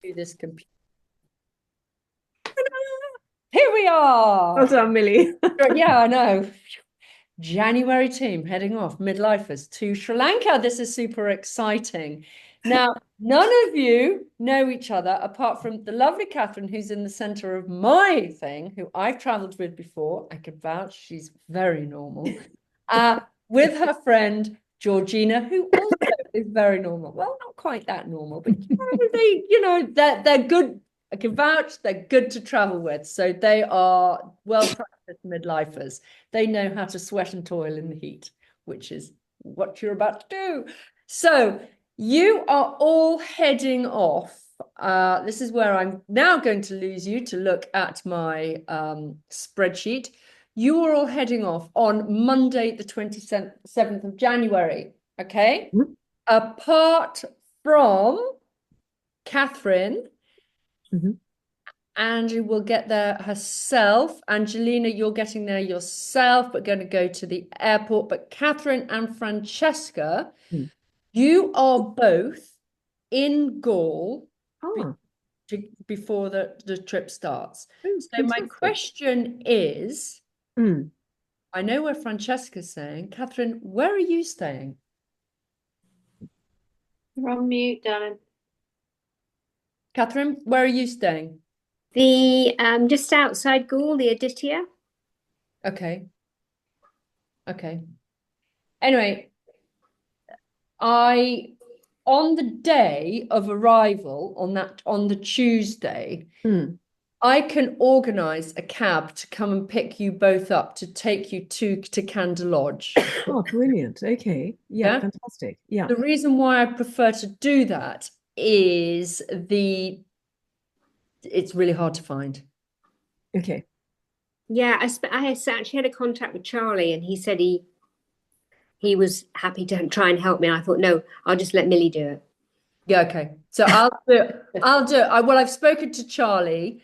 Do this computer. Here we are. Well done, Millie. Yeah, I know. January team heading off, midlifers to Sri Lanka. This is super exciting. Now, none of you know each other apart from the lovely Catherine, who's in the center of my thing, who I've traveled with before. I can vouch she's very normal. Uh, with her friend Georgina, who also is very normal. Well, not quite that normal, but they're good. I can vouch they're good to travel with. So they are well practiced midlifers. They know how to sweat and toil in the heat, which is what you're about to do. So you are all heading off. This is where I'm now going to lose you to look at my spreadsheet. You are all heading off on Monday, the 27th of January. Okay. Apart from Catherine, Mhm. Angie will get there herself. Angelina, you're getting there yourself, but going to go to the airport. But Catherine and Francesca, Mm. you are both in Gaul be- Ah, before the trip starts. oh, So my fantastic. question is, Mm. I know where Francesca's staying. Catherine, where are you staying? You're on mute, darling. Catherine, where are you staying? The just outside Gaul, the Aditya. Okay. Okay. Anyway, I on the day of arrival on the Tuesday, Mm. I can organize a cab to come and pick you both up to take you to Tekanda Lodge. Oh, brilliant. Okay. Yeah, Yeah. fantastic. Yeah. The reason why I prefer to do that is it's really hard to find. Okay. Yeah, I actually had a contact with Charlie, and he said he was happy to try and help me. And I thought, no, I'll just let Millie do it. Yeah, okay. So Well, I've spoken to Charlie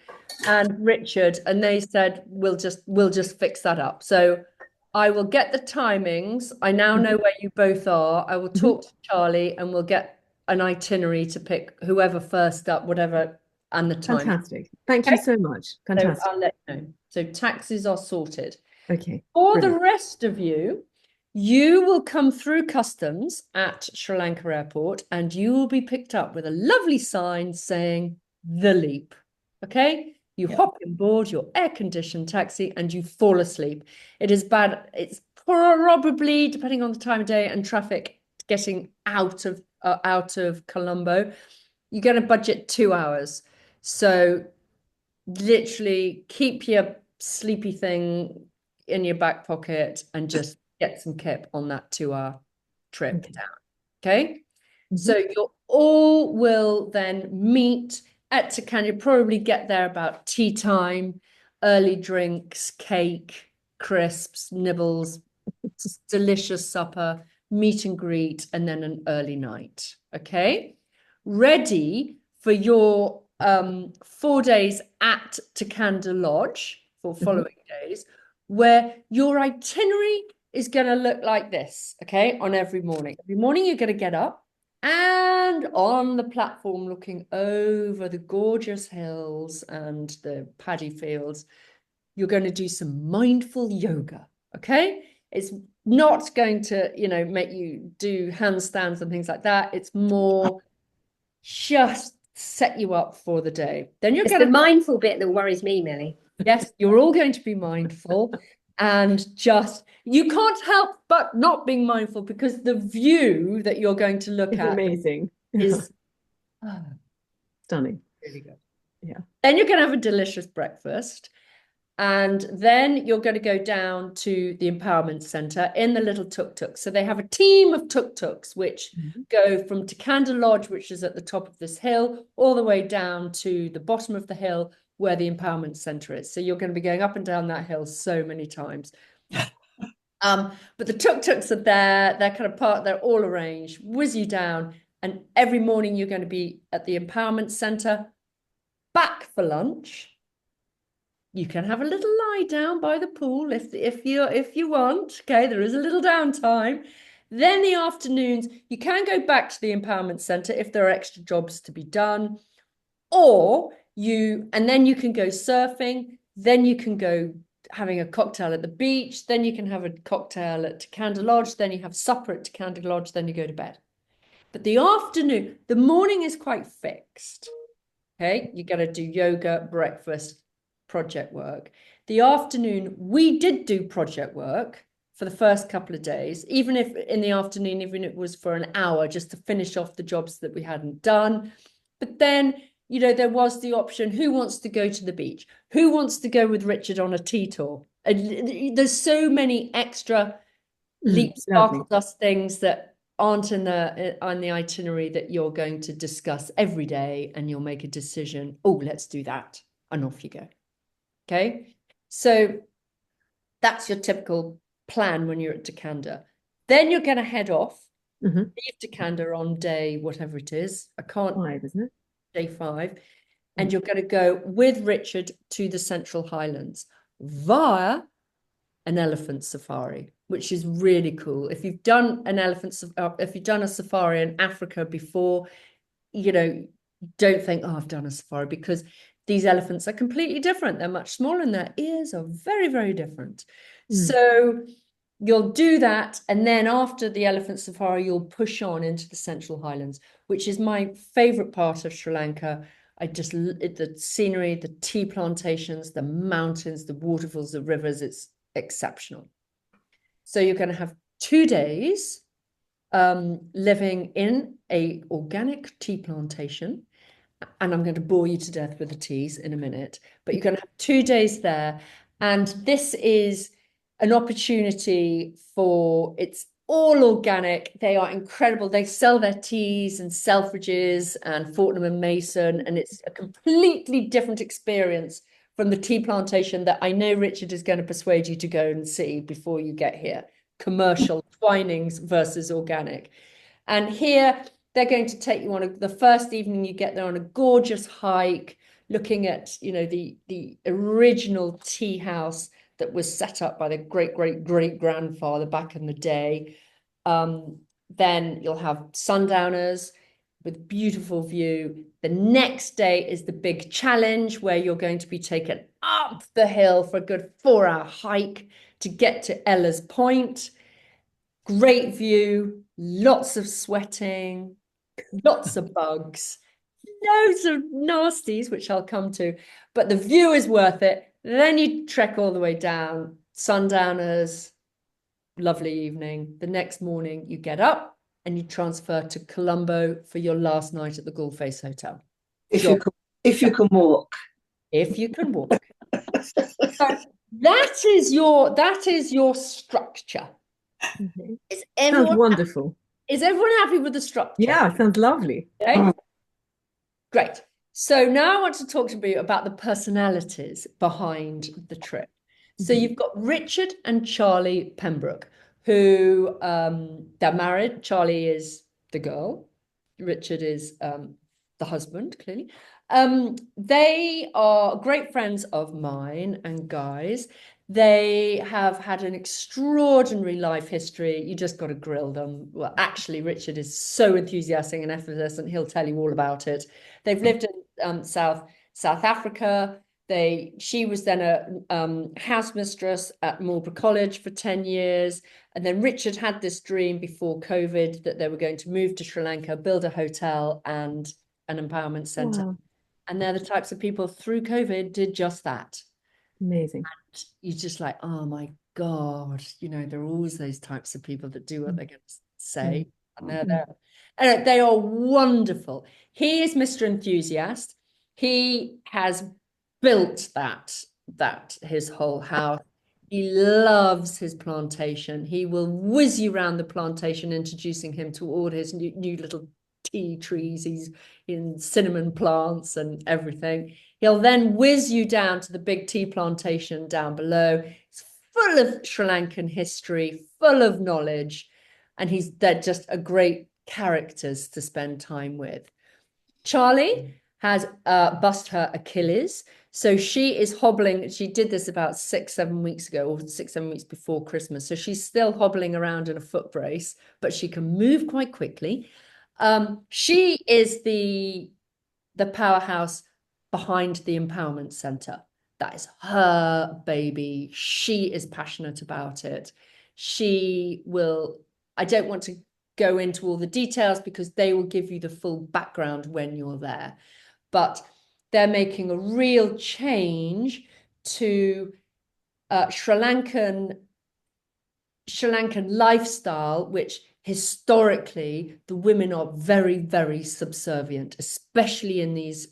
and Richard, and they said we'll just fix that up. So I will get the timings. I now know Mhm. where you both are. I will Mhm. talk to Charlie and we'll get an itinerary to pick whoever first up, whatever, and the time. Fantastic. Thank you Okay. so much. So Fantastic. I'll let you know. So taxis are sorted. Okay. For the Brilliant. rest of you, you will come through customs at Sri Lanka Airport and you will be picked up with a lovely sign saying the leap. Okay? You Yeah. hop on board your air-conditioned taxi and you fall asleep. It is bad. It's probably, depending on the time of day and traffic, getting out of Colombo. You're going to budget 2 hours. So literally keep your sleepy thing in your back pocket and just get some kip on that 2 hour trip Okay. down. Okay. So Mhm. you all will then meet at Tekanda. You probably get there about tea time, early drinks, cake, crisps, nibbles, delicious supper, meet and greet, and then an early night. Okay. Ready for your 4 days at Tekanda Lodge for Mhm. following days, where your itinerary is going to look like this, okay, on every morning. Every morning you're going to get up and on the platform looking over the gorgeous hills and the paddy fields, you're going to do some mindful yoga, okay? It's not going to, make you do handstands and things like that. It's more just set you up for the day. Then you're It's going the to, mindful bit that worries me, Millie. yes, you're all going to be mindful and just, you can't help but not being mindful because the view that you're going to look It's at amazing. Yeah. is oh, Stunning. really good. Yeah. Then you're going to have a delicious breakfast. And then you're going to go down to the empowerment center in the little tuk-tuk. So they have a team of tuk-tuks which Mhm. go from Tekanda Lodge, which is at the top of this hill, all the way down to the bottom of the hill where the empowerment center is. So you're going to be going up and down that hill so many times. But the tuk-tuks are there, they're kind of they're all arranged, whiz you down, and every morning you're going to be at the empowerment center, back for lunch. You can have a little lie down by the pool if you want. Okay, there is a little downtime. Then the afternoons, you can go back to the empowerment center if there are extra jobs to be done. and then you can go surfing, then you can go having a cocktail at the beach, then you can have a cocktail at Tekanda Lodge, then you have supper at Tekanda Lodge, then you go to bed. But the afternoon, the morning is quite fixed. Okay, you got to do yoga, breakfast, project work. The afternoon, we did do project work for the first couple of days, even if in the afternoon, even if it was for an hour, just to finish off the jobs that we hadn't done. But then, you know, there was the option, who wants to go to the beach? Who wants to go with Richard on a tea tour? There's so many extra leap, sparkle, dust things that aren't on the itinerary that you're going to discuss every day, and you'll make a decision. Oh, let's do that, and off you go. Okay, so that's your typical plan when you're at Tekanda. Then you're going to head off, leave Tekanda on day whatever it is. I can't. 5, isn't it? Day 5, and you're going to go with Richard to the Central Highlands via an elephant safari, which is really cool. If you've done a safari in Africa before, you know, don't think, oh, I've done a safari, because these elephants are completely different. They're much smaller and their ears are very, very different. So you'll do that. And then after the elephant safari, you'll push on into the Central Highlands, which is my favorite part of Sri Lanka. The scenery, the tea plantations, the mountains, the waterfalls, the rivers, it's exceptional. So you're going to have 2 days living in a organic tea plantation. And I'm going to bore you to death with the teas in a minute, but you're going to have 2 days there. And this is an opportunity it's all organic. They are incredible. They sell their teas and Selfridges and Fortnum and Mason, and it's a completely different experience from the tea plantation that I know Richard is going to persuade you to go and see before you get here. Commercial Twinings versus organic. And here they're going to take you on the first evening you get there on a gorgeous hike, looking at, you know, the original tea house that was set up by the great grandfather back in the day. Then you'll have sundowners with beautiful view. The next day is the big challenge, where you're going to be taken up the hill for a good 4-hour hike to get to Ella's Point. Great view, lots of sweating, lots of bugs, loads of nasties, which I'll come to, but the view is worth it. Then you trek all the way down, sundowners, lovely evening. The next morning you get up and you transfer to Colombo for your last night at the Gullface Hotel. If you can walk. If you can walk. So that is your structure. Sounds wonderful. Is everyone happy with the structure? Yeah, sounds lovely. Okay. Great. So now I want to talk to you about the personalities behind the trip. So you've got Richard and Charlie Pembroke, who they're married. Charlie is the girl. Richard is the husband, clearly. They are great friends of mine and Guy's. They have had an extraordinary life history. You just got to grill them. Well, actually, Richard is so enthusiastic and effervescent. He'll tell you all about it. They've lived in South Africa. She was then a house mistress at Marlborough College for 10 years. And then Richard had this dream before COVID that they were going to move to Sri Lanka, build a hotel and an empowerment center. Wow. And they're the types of people through COVID did just that. Amazing. And you're just like, oh my God, you know, there are always those types of people that do what they're going to say. And they're there. And they are wonderful. He is Mr. Enthusiast. He has built that his whole house. He loves his plantation. He will whiz you around the plantation, introducing him to all his new little tea trees. He's in cinnamon plants and everything. He'll then whiz you down to the big tea plantation down below. It's full of Sri Lankan history, full of knowledge, and they're just a great characters to spend time with. Charlie has bust her Achilles. So she is hobbling. She did this about 6-7 weeks ago, or 6-7 weeks before Christmas. So she's still hobbling around in a foot brace, but she can move quite quickly. She is the the powerhouse behind the empowerment center. That is her baby. She is passionate about it. She will, I don't want to go into all the details because they will give you the full background when you're there. But they're making a real change to Sri Lankan lifestyle, which historically the women are very, very subservient, especially in these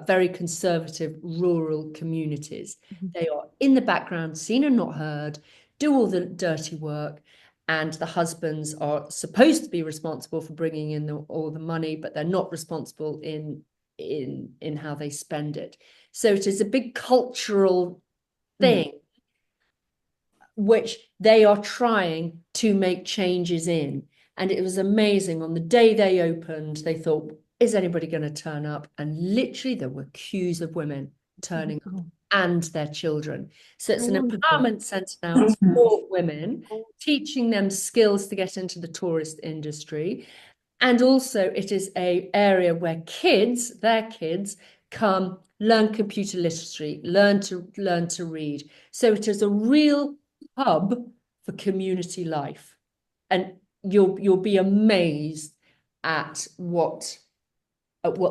very conservative rural communities. They are in the background, seen and not heard, do all the dirty work, and the husbands are supposed to be responsible for bringing in all the money, but they're not responsible in how they spend it. So it is a big cultural thing which they are trying to make changes in. And it was amazing. On the day they opened, they thought, is anybody going to turn up? And literally there were queues of women turning up and their children. So it's an empowerment centre now for women, teaching them skills to get into the tourist industry. And also it is an area where their kids come, learn computer literacy, learn to read. So it is a real hub for community life. And you'll be amazed at what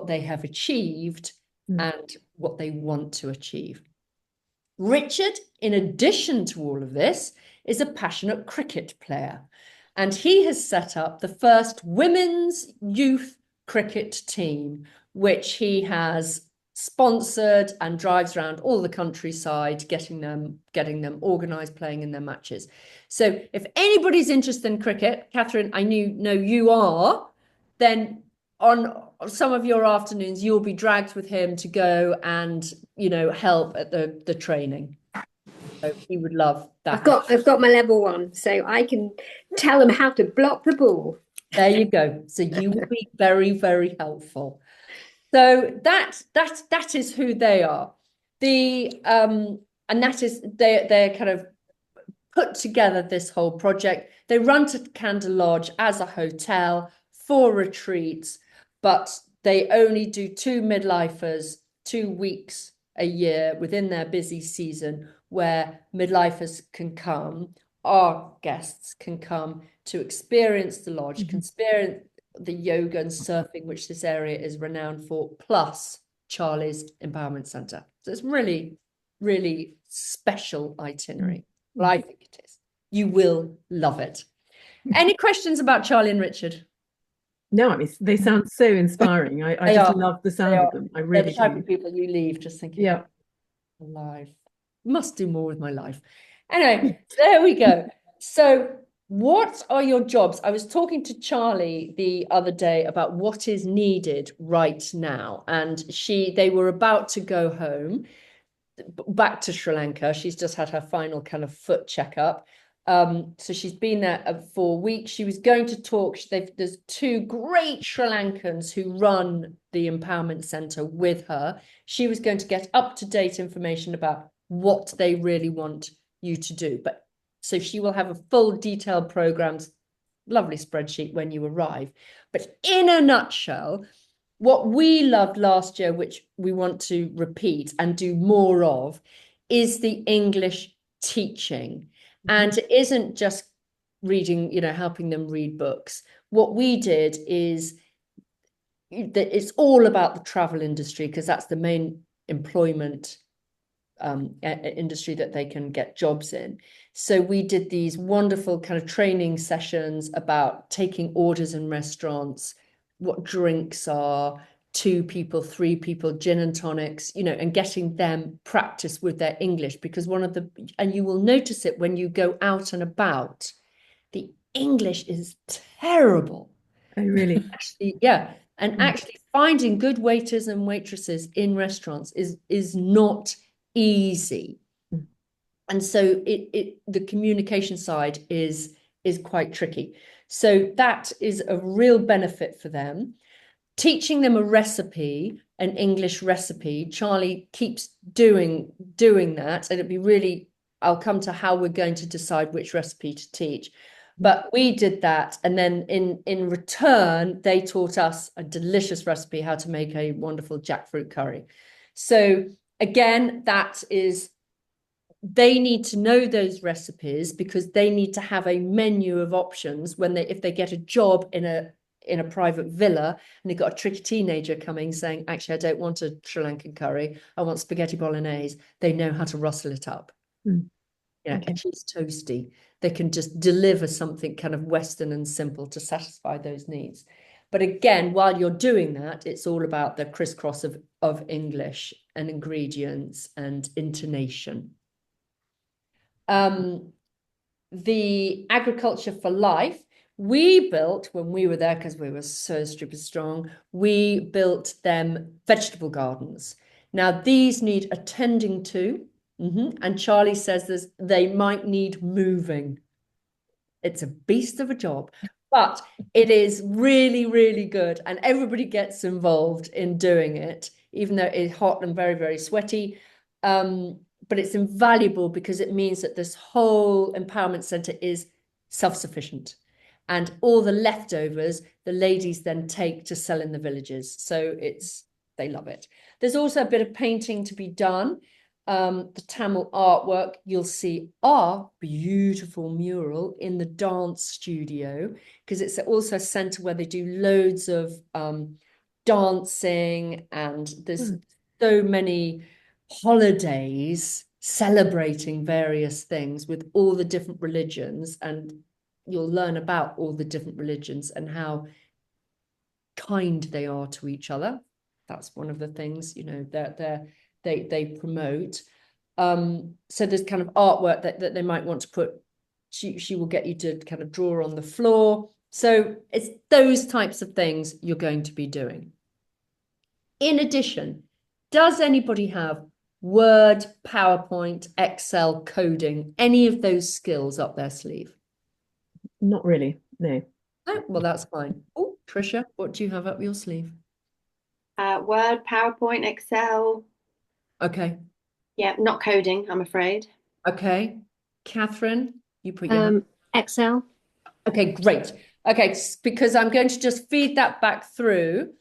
they have achieved and what they want to achieve. Richard, in addition to all of this, is a passionate cricket player, and he has set up the first women's youth cricket team, which he has sponsored and drives around all the countryside, getting them organised, playing in their matches. So if anybody's interested in cricket, Catherine, I know you are, then on some of your afternoons, you'll be dragged with him to go and, help at the training. So he would love that. I've got my level 1, so I can tell him how to block the ball. There you go. So you will be very, very helpful. So that is who they are. And that is they're kind of put together this whole project. They run Tekanda Lodge as a hotel for retreats, but they only do 2 midlifers, 2 weeks a year within their busy season, where midlifers can come, our guests can come to experience the lodge, can experience the yoga and surfing, which this area is renowned for, plus Charlie's Empowerment Centre. So it's really, really special itinerary. Well, I think it is. You will love it. Any questions about Charlie and Richard? No, I mean, they sound so inspiring. I just love the sound of them. I really do. They're the type of people you leave just thinking, yeah, life. Must do more with my life. Anyway, there we go. So what are your jobs? I was talking to Charlie the other day about what is needed right now. And they were about to go home, back to Sri Lanka. She's just had her final kind of foot checkup. So she's been there for a week. She was going to talk. There's 2 great Sri Lankans who run the empowerment center with her. She was going to get up-to-date information about what they really want you to do. But so she will have a full detailed program, lovely spreadsheet when you arrive. But in a nutshell, what we loved last year, which we want to repeat and do more of, is the English teaching. And it isn't just reading, helping them read books. What we did is that it's all about the travel industry, because that's the main employment industry that they can get jobs in. So we did these wonderful kind of training sessions about taking orders in restaurants, what drinks are, 2 people, 3 people, gin and tonics, and getting them practice with their English, because and you will notice it when you go out and about, the English is terrible. Oh, really? Actually, yeah. And actually finding good waiters and waitresses in restaurants is not easy. And so the communication side is quite tricky. So that is a real benefit for them. Teaching them a recipe, an English recipe. Charlie keeps doing that, and I'll come to how we're going to decide which recipe to teach. But we did that, and then in return, they taught us a delicious recipe how to make a wonderful jackfruit curry. So again, they need to know those recipes because they need to have a menu of options if they get a job in a private villa and they've got a tricky teenager coming saying, actually, I don't want a Sri Lankan curry, I want spaghetti bolognese. They know how to rustle it up. A cheese toasty. They can just deliver something kind of Western and simple to satisfy those needs. But again, while you're doing that, it's all about the crisscross of English and ingredients and intonation. The agriculture for life, we built when we were there, because we were so stupid strong, we built them vegetable gardens. Now, these need attending to, and Charlie says they might need moving. It's a beast of a job, but it is really, really good. And everybody gets involved in doing it, even though it's hot and very, very sweaty. But it's invaluable because it means that this whole empowerment center is self-sufficient. And all the leftovers, the ladies then take to sell in the villages. So they love it. There's also a bit of painting to be done. The Tamil artwork, you'll see our beautiful mural in the dance studio, because it's also a center where they do loads of dancing, and there's so many holidays celebrating various things with all the different religions, and you'll learn about all the different religions and how kind they are to each other. That's one of the things, they promote. So there's kind of artwork that they might want to put. She will get you to kind of draw on the floor. So it's those types of things you're going to be doing. In addition, does anybody have Word, PowerPoint, Excel, coding, any of those skills up their sleeve? Not really, no. Oh, well, that's fine. Oh, Trisha, what do you have up your sleeve? Word, PowerPoint, Excel. Okay. Yeah, not coding, I'm afraid. Okay. Catherine, you put your hand. Excel. Okay, great. Okay, because I'm going to just feed that back through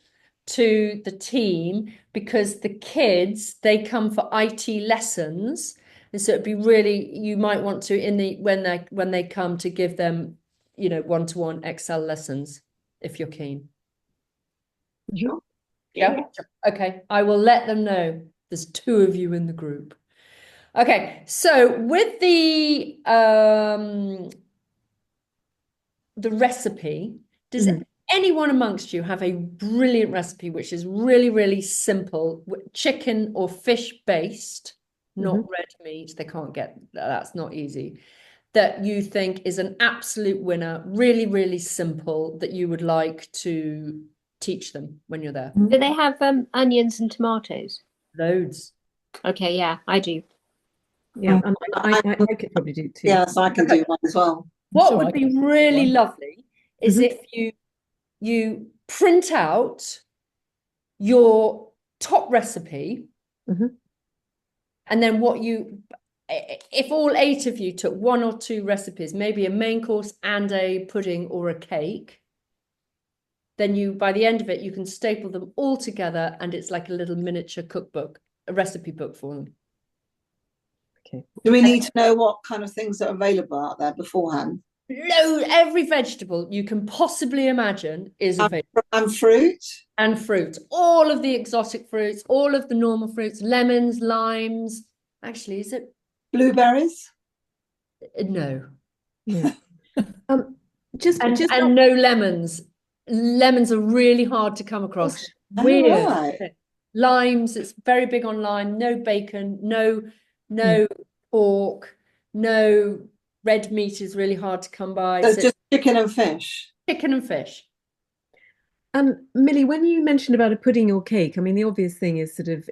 to the team, because the kids, they come for IT lessons, and so it'd be really, you might want to when they come, to give them one-to-one Excel lessons if you're keen. Sure. Yeah. Okay, I will let them know there's 2 of you in the group. Okay, so with the recipe, does anyone amongst you have a brilliant recipe which is really, really simple, chicken or fish based, not red meat? They can't get that's not easy. That you think is an absolute winner, really, really simple, that you would like to teach them when you're there? Do they have onions and tomatoes? Loads. Okay, yeah, I do. Yeah, and I could probably do too. Yes, I can do one as well. What would be really lovely is if you print out your top recipe, and then if all 8 of you took 1 or 2 recipes, maybe a main course and a pudding or a cake, then by the end of it, you can staple them all together, and it's like a little miniature cookbook, a recipe book for them. Okay. Do we need to know what kind of things are available out there beforehand? Every vegetable you can possibly imagine is available. And fruit? And fruit. All of the exotic fruits, all of the normal fruits, lemons, limes. Actually, is it? Blueberries? No. Yeah. And no lemons. Lemons are really hard to come across. Weird. Right. Limes, it's very big on lime. No bacon, no pork, no red meat is really hard to come by. So just chicken and fish. Chicken and fish. Millie, when you mentioned about a pudding or cake, I mean, the obvious thing is sort of,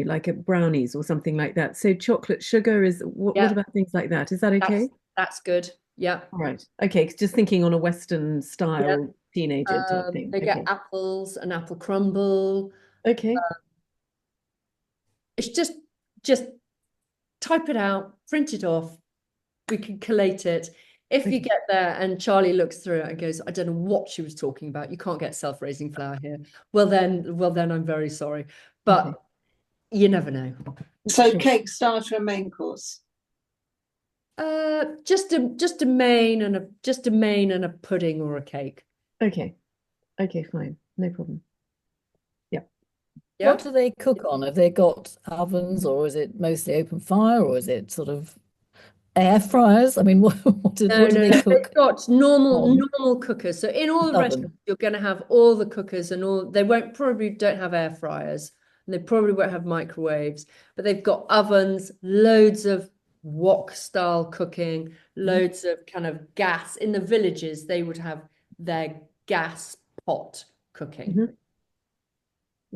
like a brownies or something like that. So chocolate, sugar is, what about things like that? Is that okay? That's good. Yeah. All right. Okay. Just thinking on a Western style teenager type thing. They get apples and apple crumble. Okay. It's just type it out, print it off. We can collate it. If you get there and Charlie looks through it and goes, I don't know what she was talking about. You can't get self-raising flour here. Well then I'm very sorry. But you never know. So cake, starter, and main course. Just a main and a pudding or a cake. Okay. Okay, fine. No problem. Yeah. Yeah. What do they cook on? Have they got ovens, or is it mostly open fire, or is it sort of air fryers? I mean, what do they cook? They've got normal cookers. So in all the restaurants, you're going to have all the cookers and all. They probably don't have air fryers, and they probably won't have microwaves. But they've got ovens, loads of wok style cooking, loads of kind of gas. In the villages, they would have their gas pot cooking.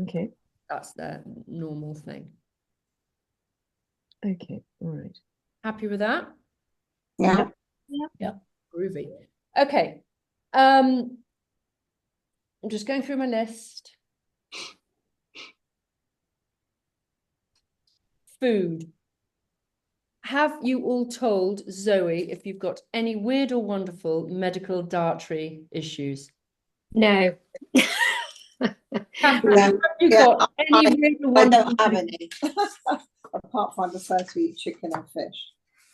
Okay. That's their normal thing. Okay. All right. Happy with that? Yeah. Yeah. Groovy. Okay. I'm just going through my list. Food. Have you all told Zoe if you've got any weird or wonderful medical dietary issues? No. Catherine, have you got any weird or I wonderful? don't have any. Apart from I prefer to eat chicken and fish.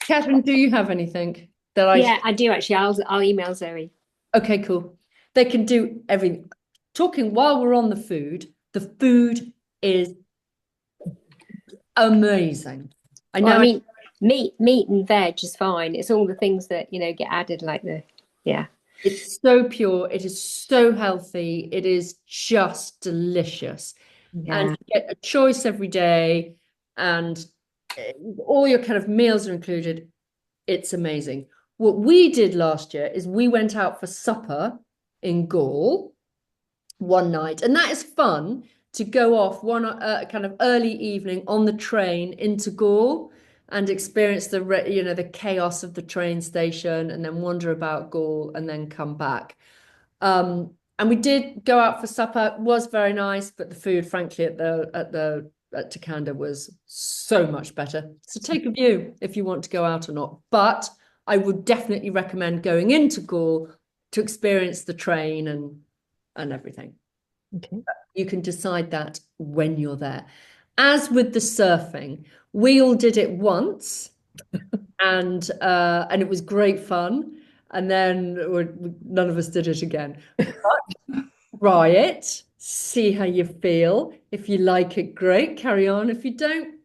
Catherine, do you have anything that I? Yeah, I do actually. I'll email Zoe. Okay, cool. They can do everything. Talking while we're on the food is amazing. I know. Well, I mean, meat and veg is fine. It's all the things that, get added like It's so pure. It is so healthy. It is just delicious. And you get a choice every day, and all your kind of meals are included. It's amazing. What we did last year is we went out for supper in Gaul one night, and that is fun to go off one kind of early evening on the train into Gaul and experience the chaos of the train station, and then wander about Gaul and then come back. And we did go out for supper. It was very nice, but the food, frankly, at Tekanda was so much better. So take a view if you want to go out or not. But I would definitely recommend going into Gaul to experience the train and everything. Okay. You can decide that when you're there. As with the surfing, we all did it once, and it was great fun. And then none of us did it again. But try it, see how you feel. If you like it, great, carry on. If you don't,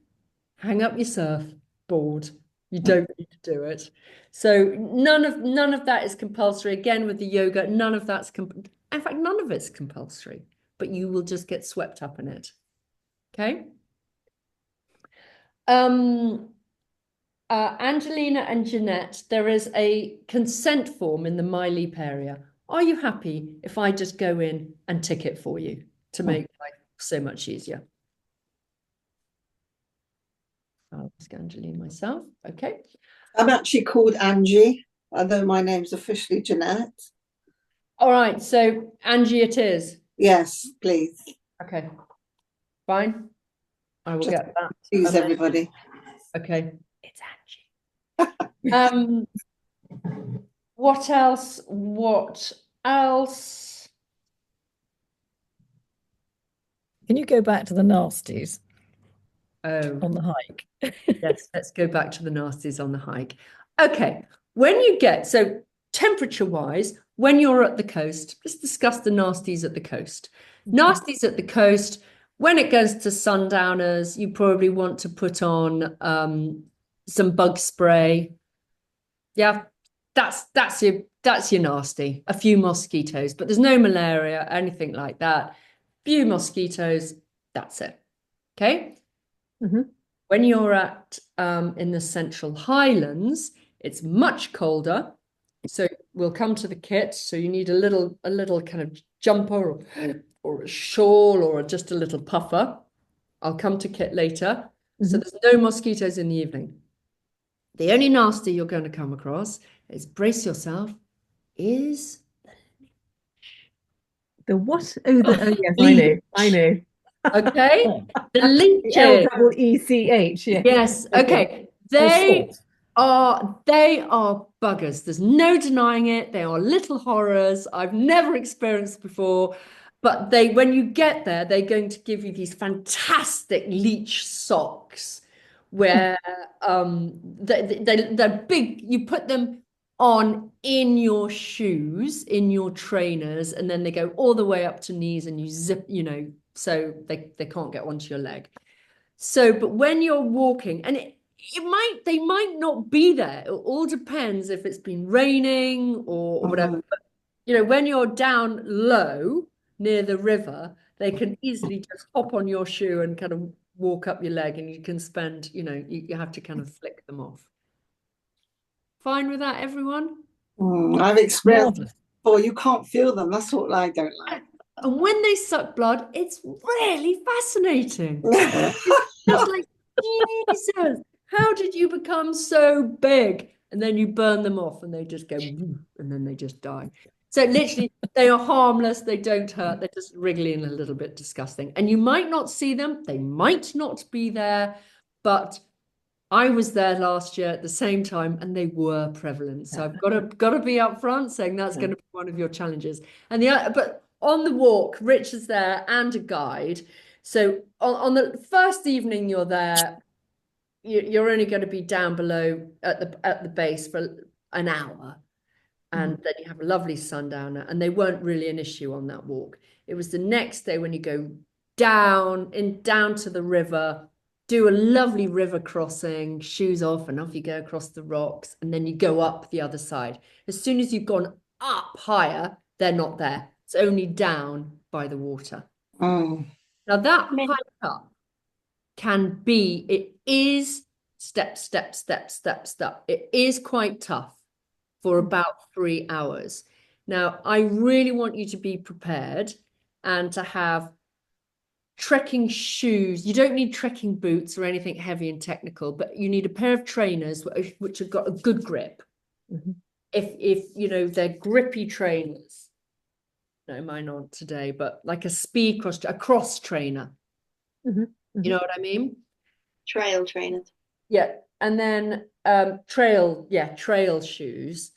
hang up your surfboard. You don't need to do it. So none of that is compulsory. Again, with the yoga, none of that's in fact, none of it's compulsory, but you will just get swept up in it. Okay. Angelina and Jeanette, there is a consent form in the My Leap area. Are you happy if I just go in and tick it for you to make life so much easier? I'll ask Angelina myself. Okay. I'm actually called Angie, although my name's officially Jeanette. All right. So Angie it is. Yes, please. Okay. Fine. I will Just get that. Excuse everybody. Okay. It's Angie. What else? Can you go back to the nasties Oh, on the hike? yes, let's go back to the nasties on the hike. Okay, so temperature-wise, when you're at the coast, let's discuss the nasties at the coast. Nasties at the coast, when it goes to sundowners, you probably want to put on some bug spray. Yeah, that's your nasty. A few mosquitoes, but there's no malaria, anything like that. Few mosquitoes, that's it. Okay. When you're at in the Central Highlands, it's much colder. So we'll come to the kit. So you need a little kind of jumper or a shawl or just a little puffer. I'll come to kit later. So there's no mosquitoes in the evening. The only nasty you're going to come across is, brace yourself, is the what? Oh, yes, I know. Okay, the leeches. L-double-E-C-H. Yes. Okay. They they are buggers. There's no denying it. They are little horrors I've never experienced before. But when you get there, they're going to give you these fantastic leech socks where they're big. You put them on in your shoes, in your trainers, and then they go all the way up to knees and you zip, so they can't get onto your leg. So, but when you're walking, and they might not be there. It all depends if it's been raining or whatever. But, when you're down low near the river, they can easily just hop on your shoe and kind of walk up your leg, and you can spend, you have to kind of flick them off. Fine with that, everyone? I've experienced Marvelous. before. You can't feel them. That's what I don't like. And when they suck blood, it's really fascinating. Just like, Jesus, how did you become so big? And then you burn them off and they just go, and then they just die. So literally, they are harmless. They don't hurt. They're just wriggly and a little bit disgusting. And you might not see them. They might not be there. But I was there last year at the same time and they were prevalent. So I've got to be upfront saying that's going to be one of your challenges. And but on the walk, Rich is there and a guide. So on the first evening you're there, you're only going to be down below at the base for an hour. And then you have a lovely sundowner, and they weren't really an issue on that walk. It was the next day when you go down to the river, do a lovely river crossing, shoes off, and off you go across the rocks, and then you go up the other side. As soon as you've gone up higher, they're not there. It's only down by the water. Now that hike up it is step. It is quite tough for about 3 hours. Now, I really want you to be prepared and to have trekking shoes. You don't need trekking boots or anything heavy and technical, but you need a pair of trainers which have got a good grip. If they're grippy trainers. No, mine aren't today, but like a cross trainer. You know what I mean? Trail trainers. Yeah. And then trail shoes.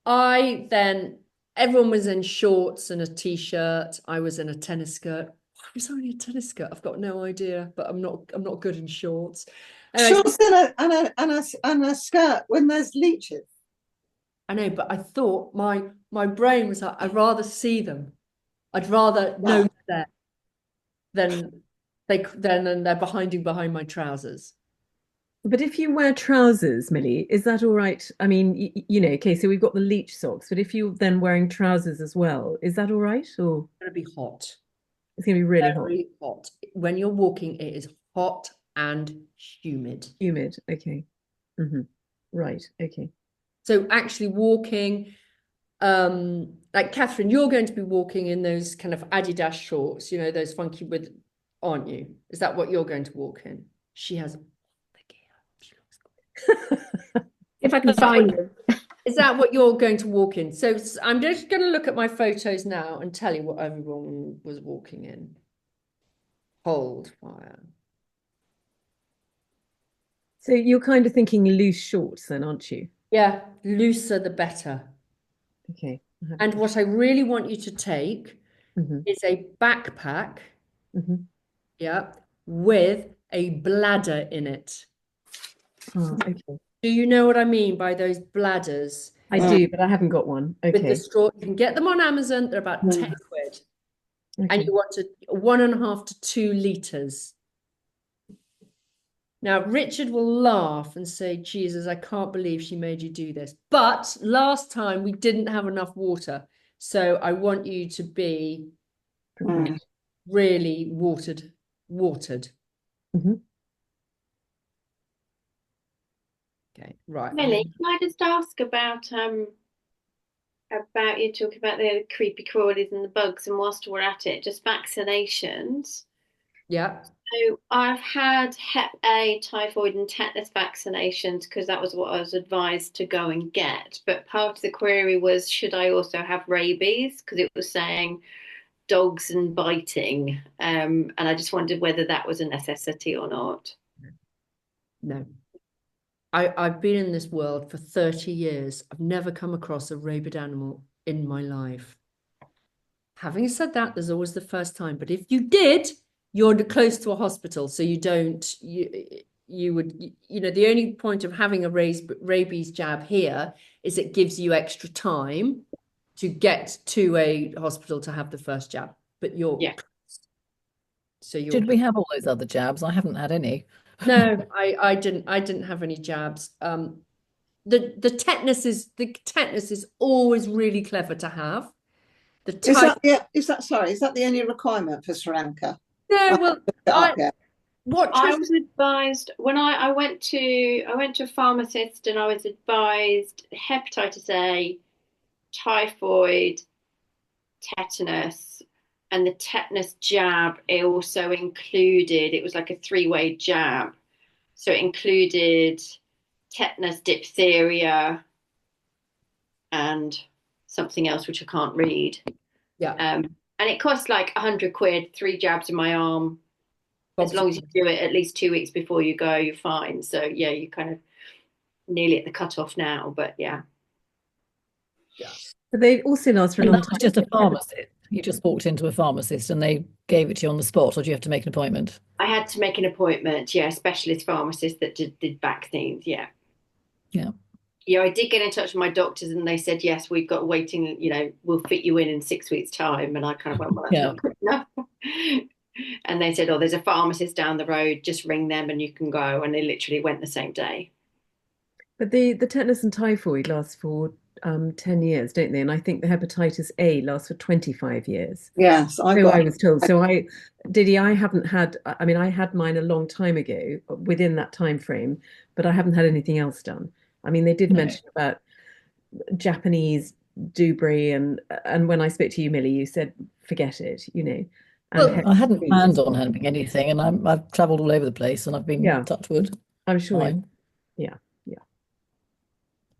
Everyone was in shorts and a t-shirt. I was in a tennis skirt. Why was I only a tennis skirt? I've got no idea, but I'm not good in shorts. Anyway, Shorts and a skirt when there's leeches. I know, but I thought my brain was like, I'd rather see them. I'd rather know they're than they're behind my trousers. But if you wear trousers, Millie, is that all right? I mean, okay, so we've got the leech socks, but if you're then wearing trousers as well, is that all right? Or It's going to be hot. It's going to be really Very hot. When you're walking, it is hot and humid. Humid, okay. Right, okay. So actually walking, like Catherine, you're going to be walking in those kind of Adidas shorts, those funky aren't you? Is that what you're going to walk in? She has If I can find them. Is that what you're going to walk in? So I'm just going to look at my photos now and tell you what everyone was walking in. Cold fire. So you're kind of thinking loose shorts then, aren't you? Yeah, looser the better. Okay. And what I really want you to take is a backpack, yeah, with a bladder in it. Oh, okay. Do you know what I mean by those bladders? I do, but I haven't got one. Okay. With the straw, you can get them on Amazon. They're about 10 quid. Okay. And you want 1.5 to 2 litres. Now, Richard will laugh and say, Jesus, I can't believe she made you do this. But last time we didn't have enough water. So I want you to be really watered. Okay, right. Millie, can I just ask about you talking about the creepy crawlies and the bugs, and whilst we're at it, just vaccinations. Yeah. So I've had Hep A, typhoid, and tetanus vaccinations because that was what I was advised to go and get. But part of the query was, should I also have rabies? Because it was saying dogs and biting, and I just wondered whether that was a necessity or not. No. I've been in this world for 30 years. I've never come across a rabid animal in my life. Having said that, there's always the first time. But if you did, you're close to a hospital, so you don't. You would. The only point of having a rabies jab here is it gives you extra time to get to a hospital to have the first jab. But you're. So you're. Did we have all those other jabs? I haven't had any. No, I didn't have any jabs. The tetanus is always really clever to have. Is that the only requirement for Sri Lanka? No, well, I was advised when I went to a pharmacist, and I was advised hepatitis A, typhoid, tetanus, and the tetanus jab. It also included, it was like a 3-way jab, so it included tetanus, diphtheria, and something else which I can't read. Yeah. And it cost like 100 quid, 3 jabs in my arm. As long as you do it at least 2 weeks before you go, you're fine. So yeah, you're kind of nearly at the cutoff now, but yeah. Yeah. But they also last for a long time. Just a pharmacist. You just walked into a pharmacist and they gave it to you on the spot, or do you have to make an appointment? I had to make an appointment, yeah, a specialist pharmacist that did vaccines, yeah. Yeah. Yeah, I did get in touch with my doctors and they said, yes, we've got waiting, we'll fit you in 6 weeks' time. And I kind of went, well, that's not good enough. And they said, oh, there's a pharmacist down the road, just ring them and you can go. And they literally went the same day. But the tetanus and typhoid last for 10 years, don't they? And I think the hepatitis A lasts for 25 years. Yes, I was told. So I haven't had, I had mine a long time ago within that time frame, but I haven't had anything else done. I mean, they did mention about Japanese dubri, and when I spoke to you, Millie, you said, forget it, Well, I hadn't planned on having anything, and I've travelled all over the place, and I've been touch wood. I'm sure. Fine. Yeah.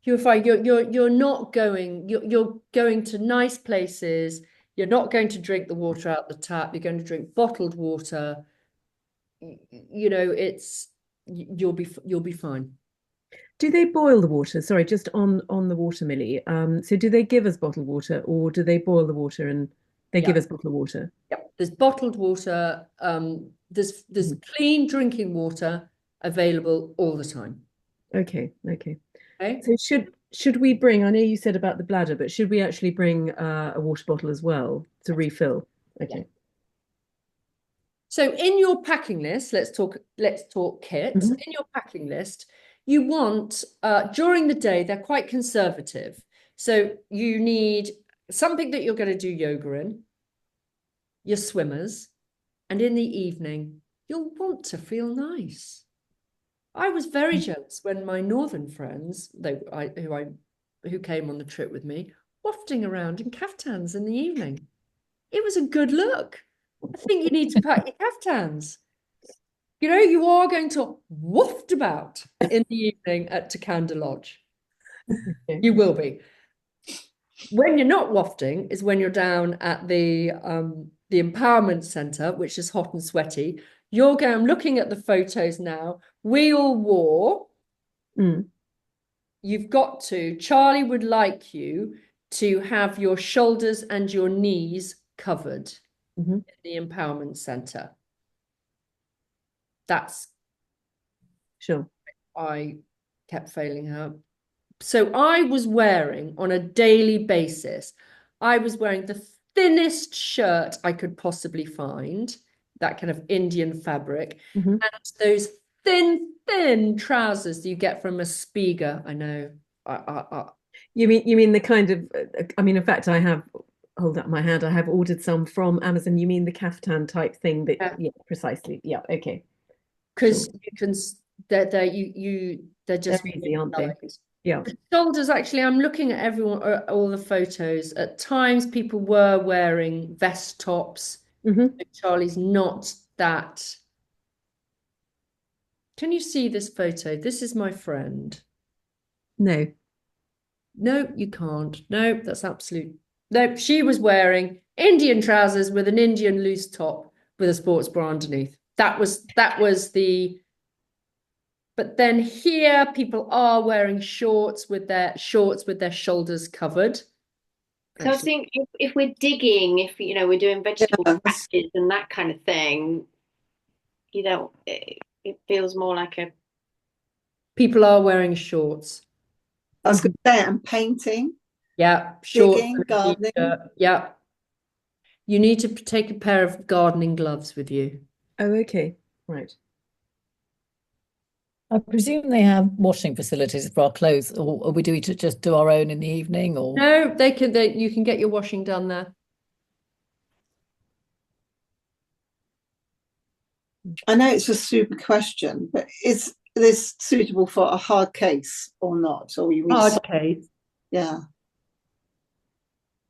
You're fine. You're not going. You're going to nice places. You're not going to drink the water out the tap. You're going to drink bottled water. You'll be fine. Do they boil the water? Sorry, just on the water, Millie. So do they give us bottled water, or do they boil the water and they give us bottled water? Yeah, there's bottled water. There's clean drinking water available all the time. Okay. So should we bring? I know you said about the bladder, but should we actually bring a water bottle as well to refill? Okay. Yeah. So in your packing list, let's talk kit. In your packing list, you want, during the day, they're quite conservative. So you need something that you're going to do yoga in, your swimmers, and in the evening, you'll want to feel nice. I was very jealous when my northern friends, who came on the trip with me, wafting around in caftans in the evening. It was a good look. I think you need to pack your caftans. You are going to waft about in the evening at Tekanda Lodge. You will be. When you're not wafting is when you're down at the empowerment centre, which is hot and sweaty. I'm looking at the photos now. We all wore. You've got to. Charlie would like you to have your shoulders and your knees covered in the empowerment centre. That's sure. I kept failing her. So I was wearing on a daily basis, I was wearing the thinnest shirt I could possibly find, that kind of Indian fabric, and those thin trousers you get from a Spiga. I know. You mean the kind of? In fact, I have. Hold up my hand. I have ordered some from Amazon. You mean the caftan type thing? Yeah, precisely. Yeah, okay. Because you can, they're just they're easy, aren't they? Yeah. The shoulders, actually, I'm looking at all the photos. At times, people were wearing vest tops. Charlie's not that. Can you see this photo? This is my friend. No, you can't. No, that's absolute. No, she was wearing Indian trousers with an Indian loose top with a sports bra underneath. That was the But then here, people are wearing shorts with their shoulders covered. So I was thinking if we're digging, if we're doing vegetable patches and that kind of thing, it feels more like a. People are wearing shorts. I was going to say, and painting, Yeah, shorts, digging, gardening. yeah. You need to take a pair of gardening gloves with you. Oh, okay. Right. I presume they have washing facilities for our clothes, or we just do our own in the evening, or No, you can get your washing done there. I know it's a stupid question, but is this suitable for a hard case or not? Or you mean Hard case. Yeah.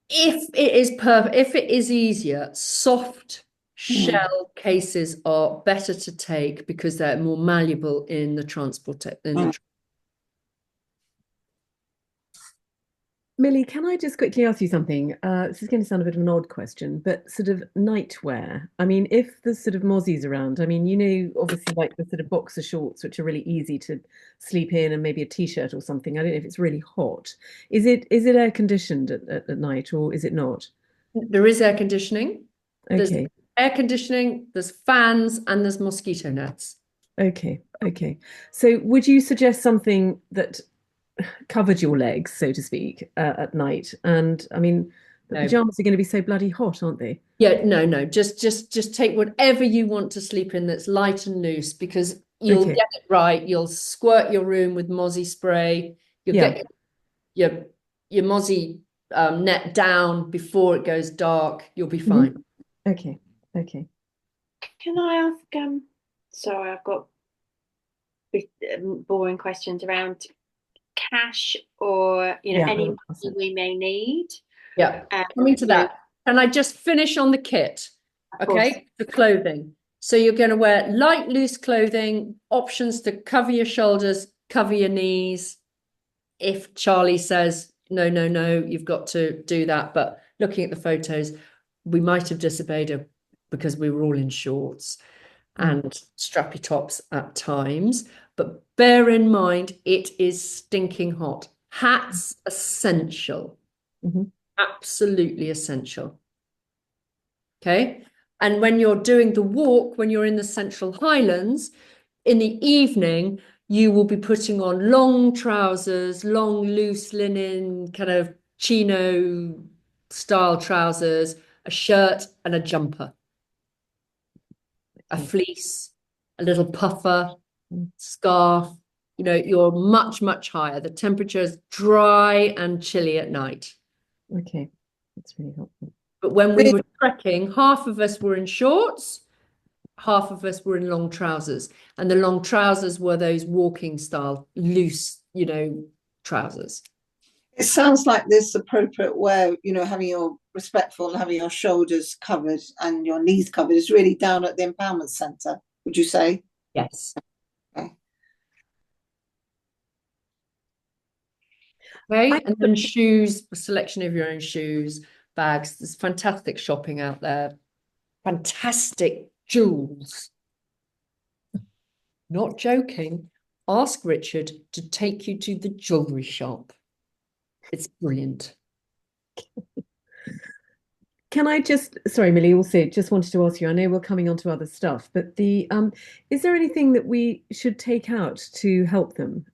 If it is if it is easier, soft shell cases are better to take because they're more malleable in the transport. Millie, can I just quickly ask you something? This is going to sound a bit of an odd question, but sort of nightwear. I mean, if there's sort of mozzies around, I mean, obviously like the sort of boxer shorts, which are really easy to sleep in, and maybe a t-shirt or something. I don't know if it's really hot. Is it air conditioned at night, or is it not? There is air conditioning. There's Okay. air conditioning, there's fans, and there's mosquito nets. Okay. Okay. So would you suggest something that covered your legs, so to speak, at night? And I mean, the pajamas are going to be so bloody hot, aren't they? Yeah, no. Just take whatever you want to sleep in that's light and loose, because you'll get it right. You'll squirt your room with mozzie spray. You'll get your mozzie net down before it goes dark. You'll be fine. Okay. Okay. Can I ask? Sorry, I've got boring questions around cash or any money we may need. Yeah, coming to that. Can I just finish on the kit? Okay, the clothing. So you're going to wear light, loose clothing, options to cover your shoulders, cover your knees. If Charlie says, no, you've got to do that. But looking at the photos, we might have disobeyed her because we were all in shorts and strappy tops at times. But bear in mind, it is stinking hot. Hats essential. Absolutely essential. Okay. And when you're doing the walk, when you're in the Central Highlands, in the evening, you will be putting on long trousers, long, loose linen, kind of chino style trousers, a shirt and a jumper, a fleece, a little puffer, scarf. You're much, much higher. The temperature is dry and chilly at night. Okay, that's really helpful. But when we were trekking, half of us were in shorts, half of us were in long trousers. And the long trousers were those walking style, loose, trousers. It sounds like this appropriate wear, having your respectful and having your shoulders covered and your knees covered is really down at the empowerment centre, would you say? Yes. Okay. Okay, and then shoes, a selection of your own shoes, bags. There's fantastic shopping out there. Fantastic jewels. Not joking. Ask Richard to take you to the jewellery shop. It's brilliant. Can I sorry, Millie, also just wanted to ask you, I know we're coming on to other stuff, but is there anything that we should take out to help them?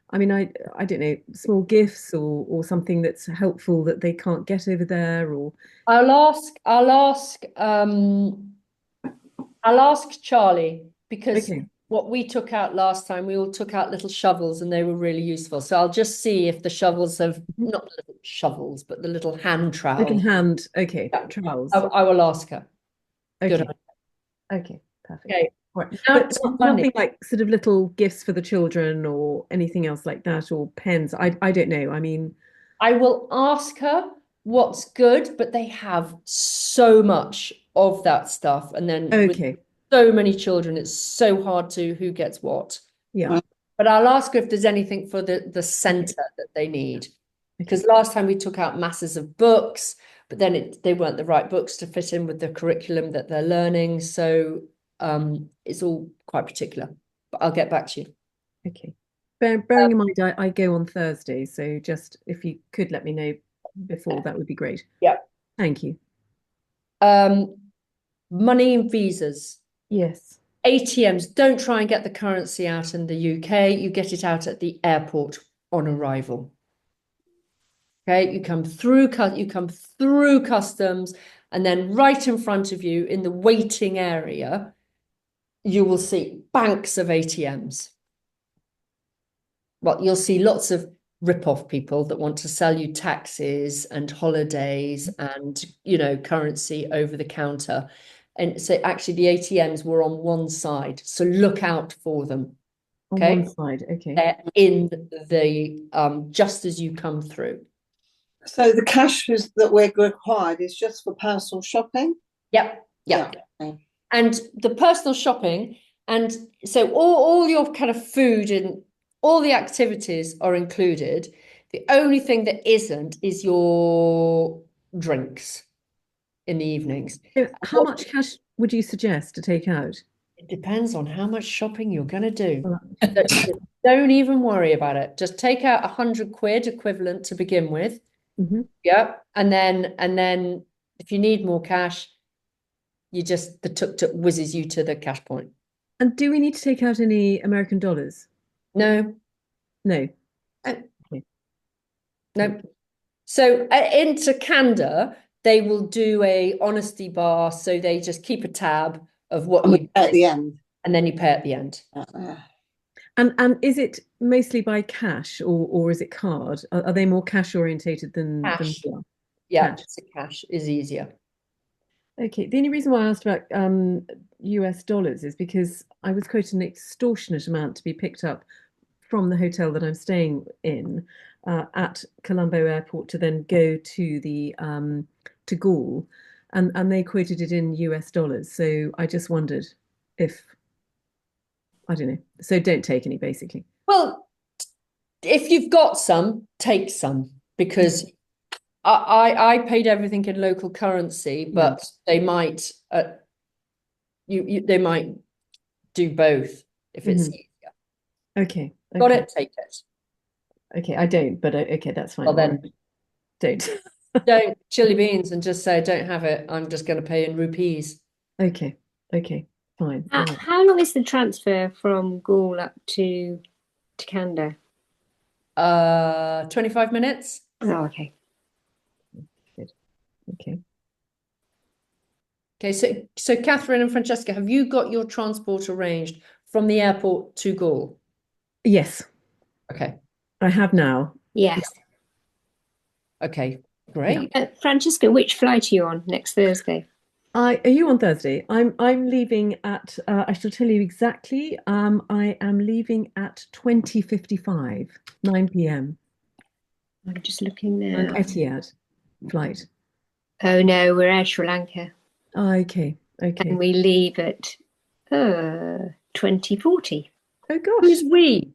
I mean, I don't know, small gifts or something that's helpful that they can't get over there, or I'll ask Charlie, because what we took out last time, we all took out little shovels and they were really useful. So I'll just see if the shovels have, not little shovels, but the little hand trowel. Little hand, trowels. I will ask her. Okay. Good. Okay, perfect. Okay. Right. But nothing like sort of little gifts for the children or anything else like that, or pens. I don't know. I mean, I will ask her what's good, but they have so much of that stuff. And then with so many children, it's so hard to who gets what. Yeah. But I'll ask her if there's anything for the centre that they need. Because last time we took out masses of books, but then they weren't the right books to fit in with the curriculum that they're learning. So it's all quite particular. but I'll get back to you. Okay. Bearing in mind, I go on Thursday, so just if you could let me know before, that would be great. Yeah. Thank you. Money and visas. Yes. ATMs, don't try and get the currency out in the UK. You get it out at the airport on arrival. Okay, you come through customs, and then right in front of you in the waiting area, you will see banks of ATMs. Well, you'll see lots of rip-off people that want to sell you taxis and holidays and, currency over the counter. And so actually the ATMs were on one side. So look out for them. Okay. On one side, okay. They're in the just as you come through. So the cash that we're required is just for personal shopping? Yep. Yeah. And the personal shopping, and so all your kind of food and all the activities are included. The only thing that isn't is your drinks in the evenings. So how much cash would you suggest to take out? It depends on how much shopping you're going to do. Well, Don't even worry about it. Just take out 100 quid equivalent to begin with. Mhm. Yeah. And then if you need more cash, the tuk-tuk whizzes you to the cash point. And do we need to take out any American dollars? No. No. Okay. No. So in Tekanda, they will do a honesty bar. So they just keep a tab of what you at the end. And then you pay at the end. And is it mostly by cash or is it card? Are they more cash orientated than Cash. we are? Yeah, Cash. just cash is easier. Okay. The only reason why I asked about US dollars is because I was quoted an extortionate amount to be picked up from the hotel that I'm staying in at Colombo Airport to then go to the to Gaul, and they quoted it in US dollars. So I just wondered if I don't know. So don't take any, basically. Well, if you've got some, take some, because I paid everything in local currency, but they might they might do both if it's easier. Okay. Got it, take it. Okay, I don't, but okay, that's fine. Well then, don't. Don't chili beans and just say don't have it. I'm just going to pay in rupees. Okay, fine. How long is the transfer from Gaul up to Tekanda? 25 minutes. Oh, okay. Good. Okay. Okay, so Catherine and Francesca, have you got your transport arranged from the airport to Gaul? Yes. Okay. I have now. Yes. Okay, great. Francesca, which flight are you on next Thursday? Are you on Thursday? I'm leaving at I shall tell you exactly. I am leaving at 20:55, 9 p.m. I'm just looking now. An Etihad flight. Oh no, we're Air Sri Lanka. Oh, okay. And we leave at 20:40. Oh gosh. Who's we?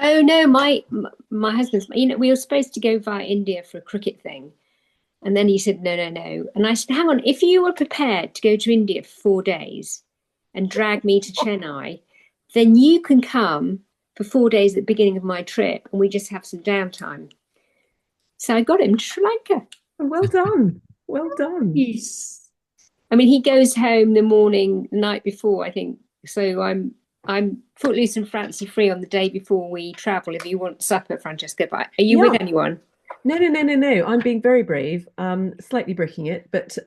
Oh no, my husband's. We were supposed to go via India for a cricket thing, and then he said no. And I said, hang on, if you were prepared to go to India for 4 days and drag me to Chennai, then you can come for 4 days at the beginning of my trip, and we just have some downtime. So I got him to Sri Lanka. Well done. Well done. Yes. I mean, he goes home the night before, I think. So I'm footloose and fancy free on the day before we travel. If you want supper, Francesca, but are you with anyone? No. I'm being very brave. Slightly breaking it, but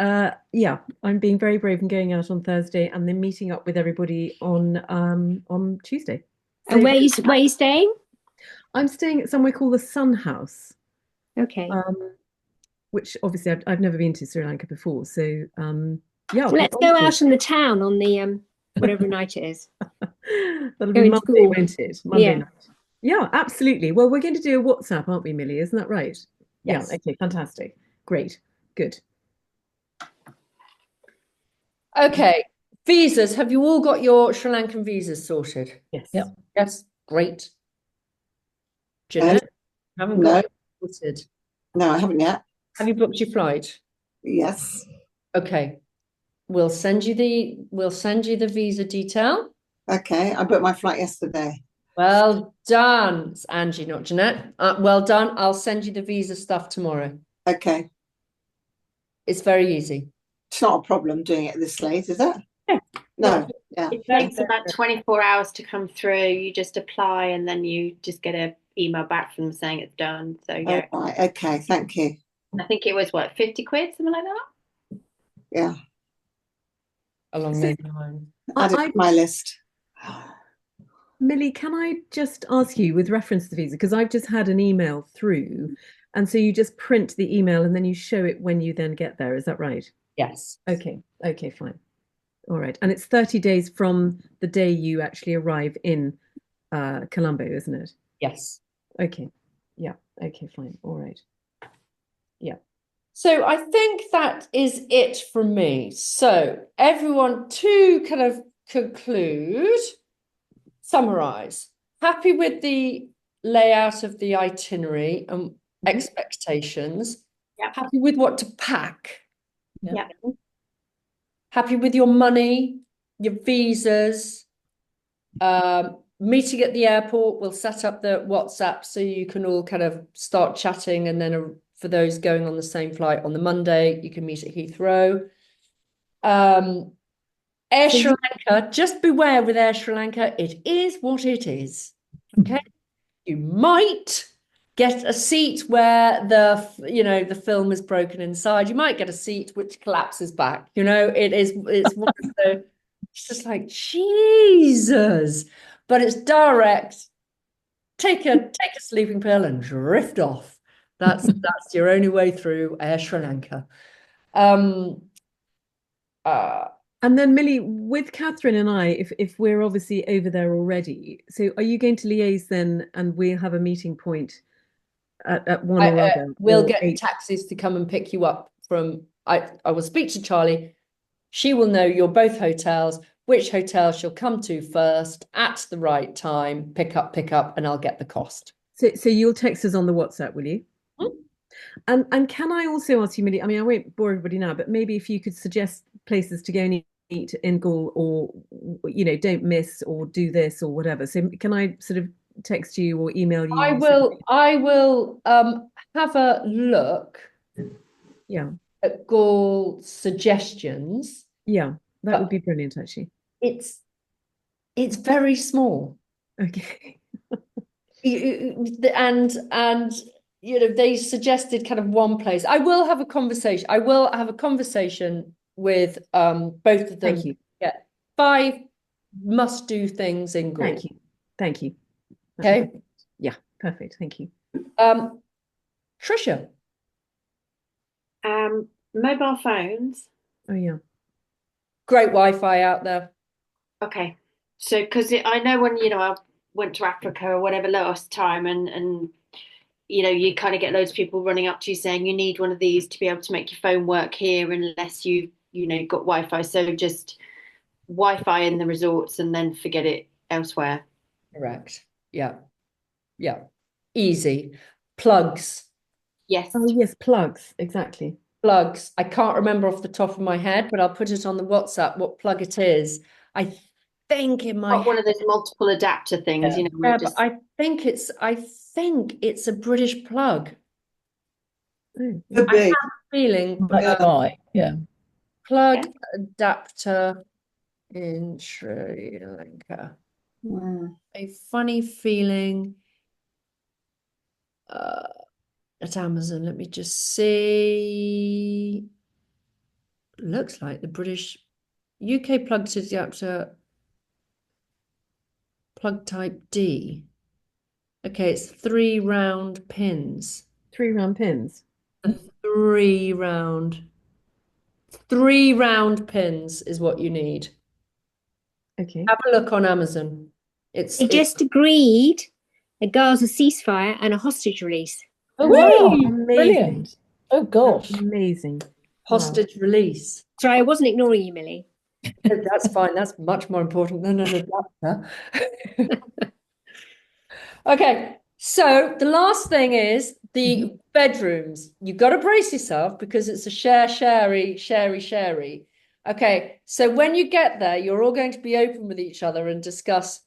yeah, I'm being very brave and going out on Thursday and then meeting up with everybody on Tuesday. So, and where are you staying? I'm staying at somewhere called the Sun House. Okay. Which obviously I've never been to Sri Lanka before, so yeah. So let's go out in the town on the whatever night it is. That'll be Monday, won't it? Monday night. Yeah, absolutely. Well, we're going to do a WhatsApp, aren't we, Millie? Isn't that right? Yes. Yeah. Okay. Fantastic. Great. Good. Okay. Visas. Have you all got your Sri Lankan visas sorted? Yes. Yep. Yes. Great. Jeanette, haven't got it sorted. No, I haven't yet. Have you booked your flight? Yes. Okay. We'll send you the visa detail. Okay, I booked my flight yesterday. Well done. It's Angie, not Jeanette. Well done. I'll send you the visa stuff tomorrow. Okay, It's very easy. it's not a problem doing it this late, is it? Yeah. No, yeah. It takes about 24 hours to come through. You just apply and then you just get an email back from them saying it's done. So yeah, All right, okay, thank you. I think it was what, 50 quid, something like that. Yeah, Along So- those lines. add it I- to my list. Millie, can I just ask you with reference to the visa? Because I've just had an email through, and so you just print the email and then you show it when you then get there. Is that right? Yes. Okay. Okay, fine. All right. And it's 30 days from the day you actually arrive in Colombo, isn't it? Yes. Okay. Yeah. Okay, fine. All right. Yeah. So I think that is it from me. So everyone, to kind of conclude, summarize. Happy with the layout of the itinerary and expectations. Yeah. Happy with what to pack. Yeah. Happy with your money, your visas. Meeting at the airport. We'll set up the WhatsApp so you can all kind of start chatting, and then for those going on the same flight on the Monday, you can meet at Heathrow. Air So Sri Lanka, just beware with Air Sri Lanka, it is what it is. Okay. You might get a seat where the film is broken inside. You might get a seat which collapses back. It's one of the, it's just like Jesus, but it's direct. Take a sleeping pill and drift off. That's your only way through Air Sri Lanka. And then Millie, with Catherine and I, if we're obviously over there already, so are you going to liaise then, and we'll have a meeting point at one or other? We'll or get eight? taxis to come and pick you up from. I will speak to Charlie. She will know your both hotels, which hotel she'll come to first at the right time, pick up, and I'll get the cost. So you'll text us on the WhatsApp, will you? And can I also ask you, Millie? I mean, I won't bore everybody now, but maybe if you could suggest places to go and eat in Gaul, or don't miss, or do this or whatever. So can I sort of text you or email you? I will have a look Yeah. at Gaul suggestions. Yeah, that would be brilliant, actually. It's very small. Okay. And they suggested kind of one place. I will have a conversation with both of them. Thank you. Yeah, 5 must-do things in Gaul. Thank you. Okay. Yeah, perfect. Thank you. Trisha. Mobile phones. Oh yeah. Great Wi-Fi out there. Okay. So, because I know when, I went to Africa or whatever last time, and you kind of get loads of people running up to you saying you need one of these to be able to make your phone work here unless got Wi-Fi. So just Wi-Fi in the resorts and then forget it elsewhere. Correct. Yeah. Easy. Plugs. Yes. Oh yes, plugs. Exactly. Plugs. I can't remember off the top of my head, but I'll put it on the WhatsApp what plug it is. I think it might one of those multiple adapter things, Yeah, but I think it's a British plug. Oh. Could I have be. a feeling Right. Yeah. plug adapter in Sri Lanka. A funny feeling at Amazon. Let me just see. Looks like the British UK plug adapter plug type D. Okay, it's 3 round pins. 3 round pins. 3 round pins is what you need. Okay. Have a look on Amazon. They just agreed a Gaza ceasefire and a hostage release. Oh, wow. Amazing. Brilliant. Oh, gosh. Amazing. hostage release. Sorry, I wasn't ignoring you, Millie. That's fine. That's much more important than an adapter. Okay, so the last thing is the bedrooms. You've got to brace yourself because it's a sharey. Okay, so when you get there, you're all going to be open with each other and discuss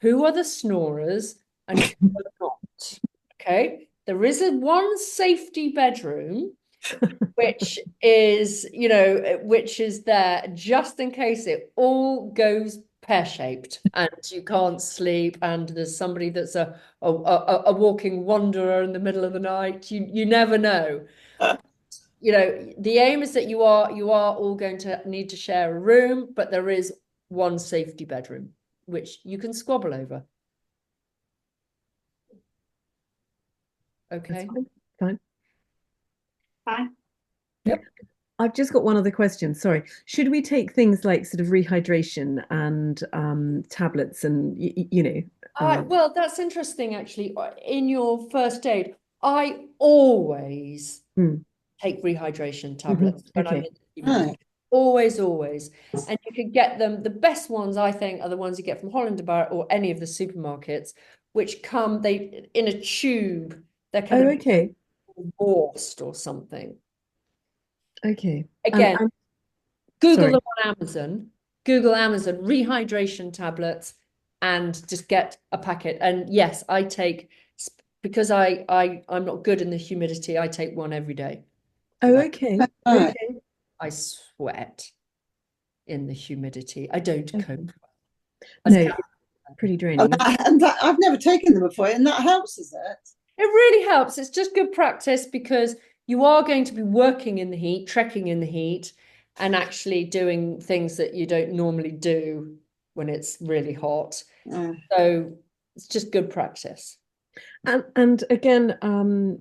who are the snorers and who are not. Okay, there is one safety bedroom, which is, which is there just in case it all goes pear-shaped and you can't sleep and there's somebody that's a walking wanderer in the middle of the night. You never know. The aim is that you are all going to need to share a room, but there is one safety bedroom, which you can squabble over. Okay. Fine. Fine. Yep. I've just got one other question. Sorry. Should we take things like sort of rehydration and tablets and, Well, that's interesting, actually. In your first aid, I always take rehydration tablets when I'm in the humidity. Always. And you can get them. The best ones, I think, are the ones you get from Holland Bar or any of the supermarkets, which come in a tube. They're kind of embossed or something. Okay. Again, Google them on Amazon. Google Amazon rehydration tablets and just get a packet. And yes, I take, because I'm not good in the humidity, I take one every day. Oh, okay. Okay. I sweat in the humidity. I don't cope well. No, pretty draining. And I've never taken them before, and that helps, is it? It really helps. It's just good practice because you are going to be working in the heat, trekking in the heat, and actually doing things that you don't normally do when it's really hot. So it's just good practice. And again,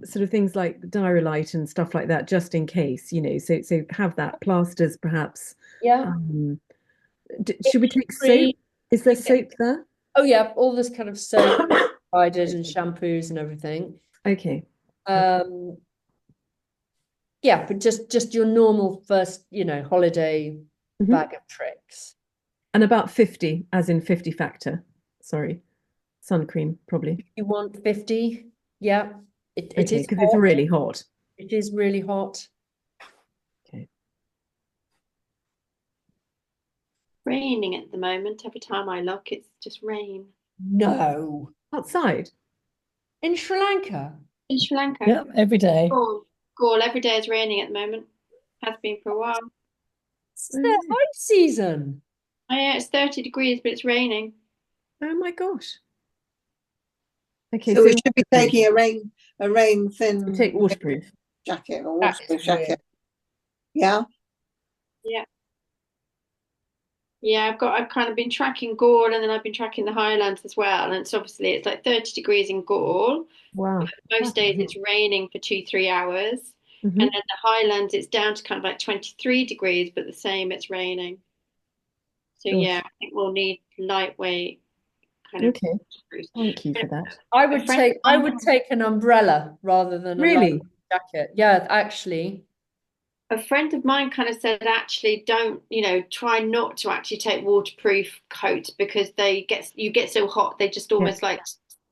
sort of things like Diarrhea and stuff like that, just in case, so have that. Plasters, perhaps. Yeah. Should we take soap? Is there soap there? Oh yeah, all this kind of soap, provided, and shampoos and everything. Okay. Yeah, but just your normal first, holiday bag of tricks. And about 50, as in 50 factor. Sorry. Sun cream, probably. If you want 50, yeah. It is because it's really hot. It is really hot. Okay. Raining at the moment. Every time I look, it's just rain. No. Outside? In Sri Lanka? In Sri Lanka. Yep, every day. Gaul, every day is raining at the moment. Has been for a while. It's the high season. Oh yeah, it's 30 degrees, but it's raining. Oh my gosh. Okay, so we should be taking a rain thin. Take waterproof jacket or waterproof jacket. Yeah. Yeah, I've kind of been tracking Gaul and then I've been tracking the Highlands as well. And it's it's like 30 degrees in Gaul. Wow. Most days it's raining for 2-3 hours. And then the Highlands, it's down to kind of like 23 degrees, but the same, it's raining. So yeah, I think we'll need lightweight kind of. Okay. Thank you for that. I would take an umbrella rather than a light jacket. Yeah, actually. A friend of mine kind of said, actually, don't, try not to actually take waterproof coats because you get so hot, they just almost like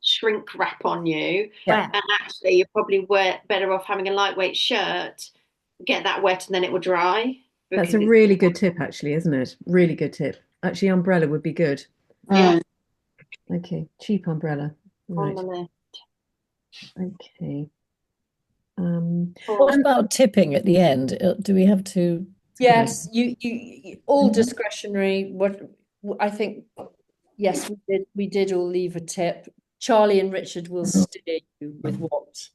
shrink wrap on you. Yeah. And actually, you're probably better off having a lightweight shirt, get that wet, and then it will dry. That's a really good tip, actually, isn't it? Really good tip. Actually, umbrella would be good. Yeah. Okay, cheap umbrella. Right. On the list. Okay. What about tipping at the end? Do we have to? Yes, you all discretionary. What I think, yes, we did all leave a tip. Charlie and Richard will steer you with what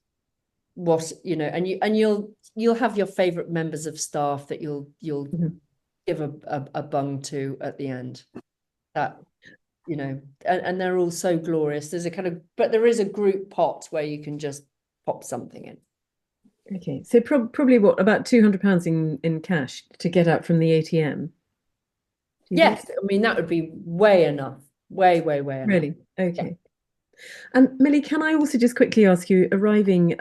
and you'll have your favorite members of staff that you'll give a bung to at the end. That and they're all so glorious. But there is a group pot where you can just pop something in. Okay, so probably what, about £200 in cash to get out from the ATM? Yes, I mean that would be way enough. Way enough. Really? Okay. And Millie, can I also just quickly ask you, arriving,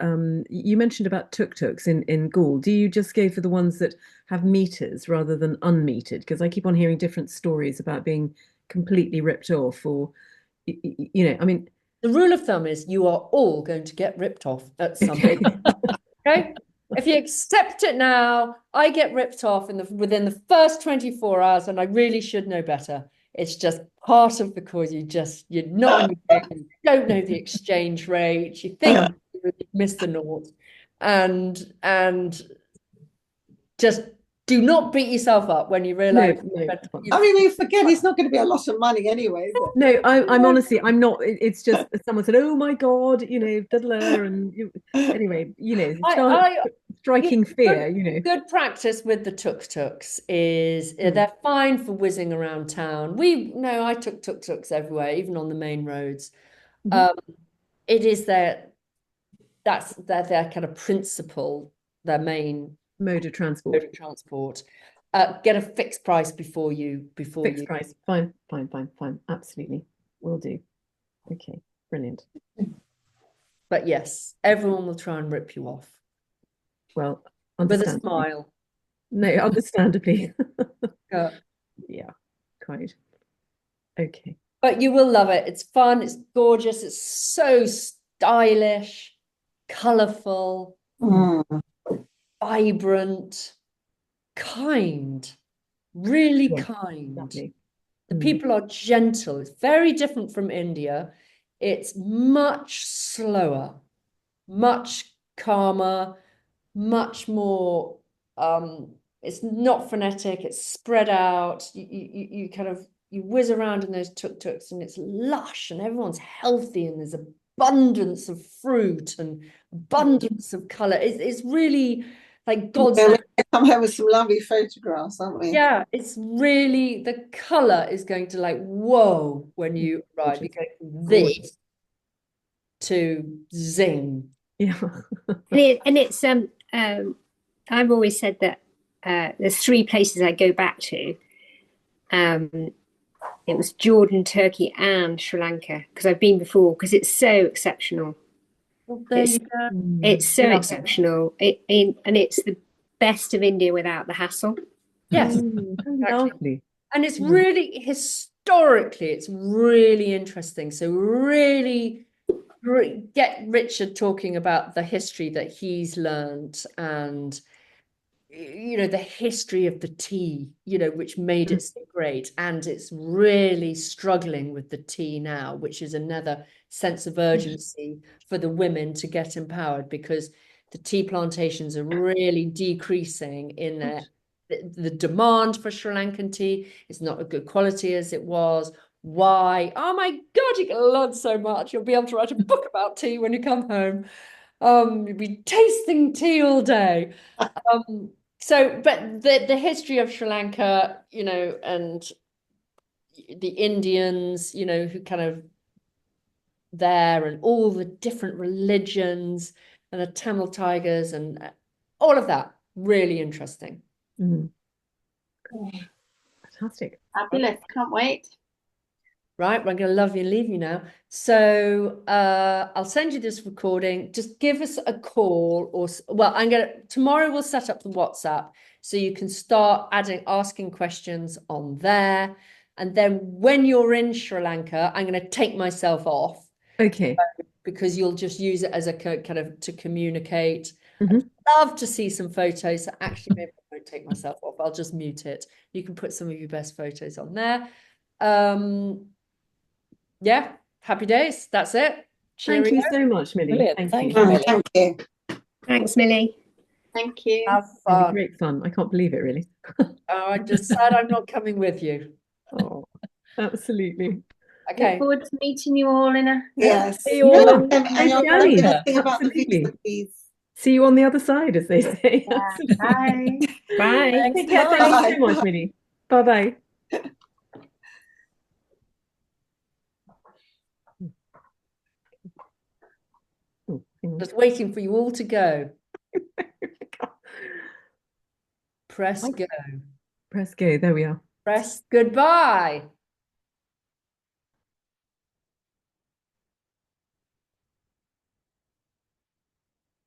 you mentioned about tuk-tuks in Gaul. Do you just go for the ones that have meters rather than unmetered? Because I keep on hearing different stories about being completely ripped off, or, I mean... The rule of thumb is you are all going to get ripped off at some point. Okay? If you accept it now, I get ripped off within the first 24 hours, and I really should know better. It's just part of the course. You're not on your game. You don't know the exchange rate. You think you missed the naught, and just do not beat yourself up when you realize. I mean, you forget it's not going to be a lot of money anyway, is it? No, I'm honestly, I'm not. It's just someone said, "Oh my God," and anyway, striking fear, Good practice with the tuk-tuks is they're fine for whizzing around town. I took tuk-tuks everywhere, even on the main roads. It is that's their kind of principle, their main mode of transport. Get a fixed price before you. Fixed price. Fine. Absolutely. Will do. Okay. Brilliant. But yes, everyone will try and rip you off. Well, with a smile. No, understandably. Yeah. Quite. Okay. But you will love it. It's fun. It's gorgeous. It's so stylish, colourful, vibrant, kind, really kind. Lovely. The people are gentle. It's very different from India. It's much slower, much calmer, much more. It's not frenetic. It's spread out. You kind of whiz around in those tuk-tuks, and it's lush, and everyone's healthy, and there's abundance of fruit and abundance of color. It's really like God's. Yeah, we come home with some lovely photographs, aren't we? Yeah, it's really, the color is going to like, whoa, when you arrive. You go from this to zing. Yeah. and it's I've always said that there's 3 places I go back to. It was Jordan, Turkey, and Sri Lanka, because I've been before, because it's so exceptional. Well, it's so exceptional. And it's the best of India without the hassle. Yes, exactly. And it's really, historically, it's really interesting. So really get Richard talking about the history that he's learned, and the history of the tea, which made it so great. And it's really struggling with the tea now, which is another sense of urgency for the women to get empowered, because the tea plantations are really decreasing in the demand for Sri Lankan tea is not a good quality as it was. Why? Oh my God, you can learn so much. You'll be able to write a book about tea when you come home. You'll be tasting tea all day. But the history of Sri Lanka, and the Indians, who kind of there, and all the different religions, and the Tamil tigers, and all of that, really interesting. Fantastic. Fabulous. Can't wait. Right, we're going to love you and leave you now. So I'll send you this recording. Just give us a call, tomorrow we'll set up the WhatsApp so you can start asking questions on there. And then when you're in Sri Lanka, I'm going to take myself off. Okay. Because you'll just use it as a kind of to communicate. I'd love to see some photos. Actually, maybe I won't take myself off. I'll just mute it. You can put some of your best photos on there. Yeah, happy days. That's it. Cheerio. Thank you so much, Millie. Brilliant. Thank you. you. Thank you. Thanks, Millie. Thank you. Have fun. Great fun. I can't believe it, really. I'm just sad I'm not coming with you. Oh, absolutely. Okay. Look forward to meeting you all in a. Yes. See you all in And you're Johnny. going to think about the Absolutely. visa. See you on the other side, as they say. Bye. Bye. Take care. Thank you so much, Millie. Bye-bye. Just waiting for you all to go. Press go. Press go. There we are. Press goodbye.